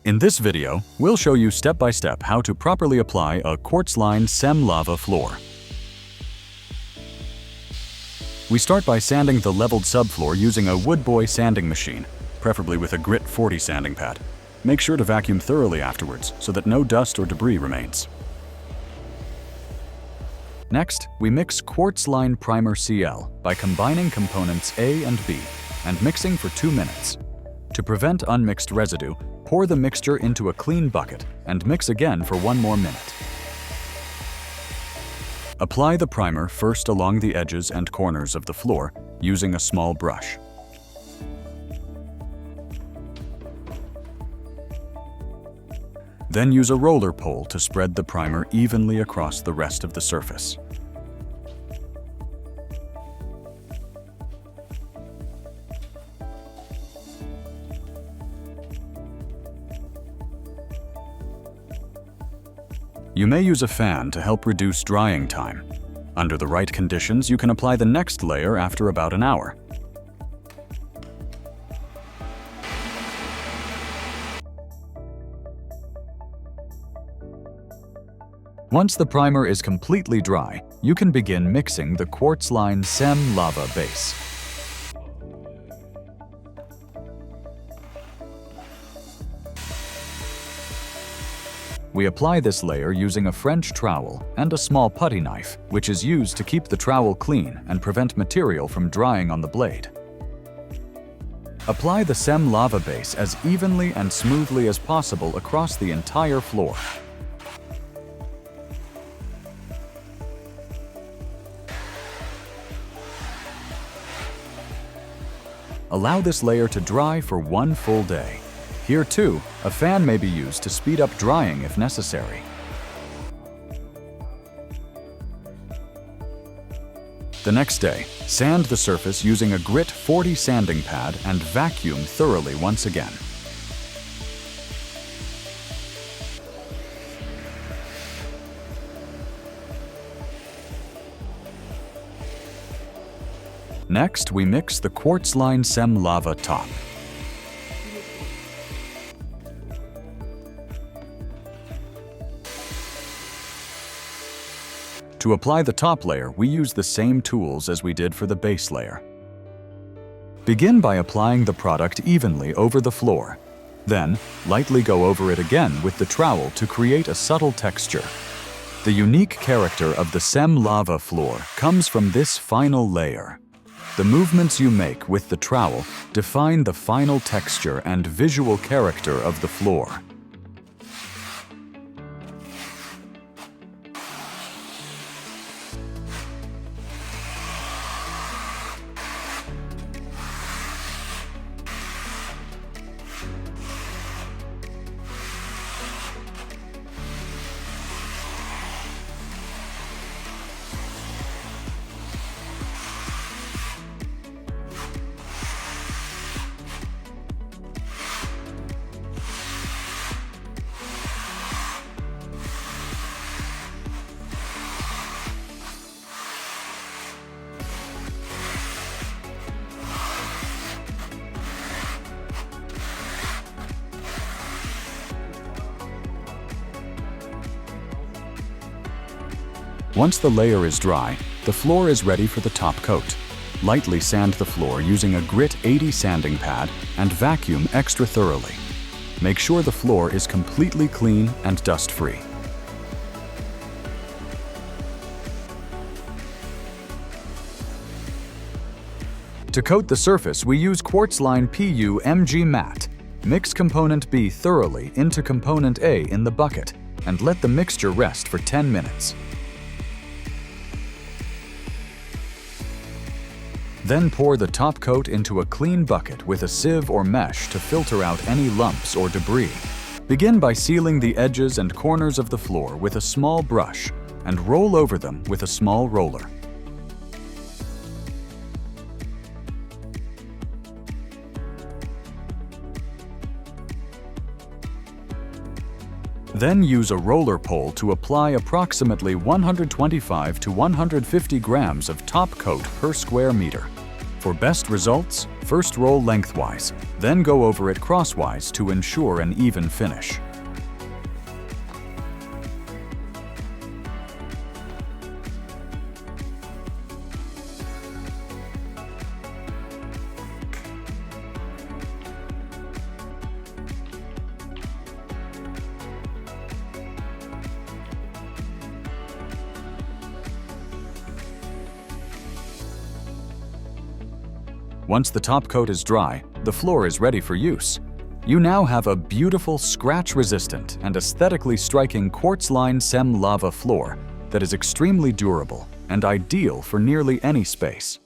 In this video, we'll show you step-by-step how to properly apply a Quartzline Cem Lava floor. We start by sanding the leveled subfloor using a Woodboy sanding machine, preferably with a Grit 40 sanding pad. Make sure to vacuum thoroughly afterwards so that no dust or debris remains. Next, we mix Quartzline Primer CL by combining components A and B and mixing for 2 minutes. To prevent unmixed residue, pour the mixture into a clean bucket and mix again for 1 more minute. Apply the primer first along the edges and corners of the floor using a small brush. Then use a roller pole to spread the primer evenly across the rest of the surface. You may use a fan to help reduce drying time. Under the right conditions, you can apply the next layer after about an hour. Once the primer is completely dry, you can begin mixing the Quartzline Cem Lava base. We apply this layer using a French trowel and a small putty knife, which is used to keep the trowel clean and prevent material from drying on the blade. Apply the Cem Lava base as evenly and smoothly as possible across the entire floor. Allow this layer to dry for 1 full day. Here too, a fan may be used to speed up drying if necessary. The next day, sand the surface using a Grit 40 sanding pad and vacuum thoroughly once again. Next, we mix the Quartzline Cem Lava top. To apply the top layer, we use the same tools as we did for the base layer. Begin by applying the product evenly over the floor. Then, lightly go over it again with the trowel to create a subtle texture. The unique character of the Cem Lava floor comes from this final layer. The movements you make with the trowel define the final texture and visual character of the floor. Once the layer is dry, the floor is ready for the top coat. Lightly sand the floor using a Grit 80 sanding pad and vacuum extra thoroughly. Make sure the floor is completely clean and dust-free. To coat the surface, we use Quartzline PU MG Matte. Mix component B thoroughly into component A in the bucket and let the mixture rest for 10 minutes. Then pour the top coat into a clean bucket with a sieve or mesh to filter out any lumps or debris. Begin by sealing the edges and corners of the floor with a small brush and roll over them with a small roller. Then use a roller pole to apply approximately 125 to 150 grams of top coat per square meter. For best results, first roll lengthwise, then go over it crosswise to ensure an even finish. Once the top coat is dry, the floor is ready for use. You now have a beautiful, scratch-resistant and aesthetically striking Quartzline Cem Lava floor that is extremely durable and ideal for nearly any space.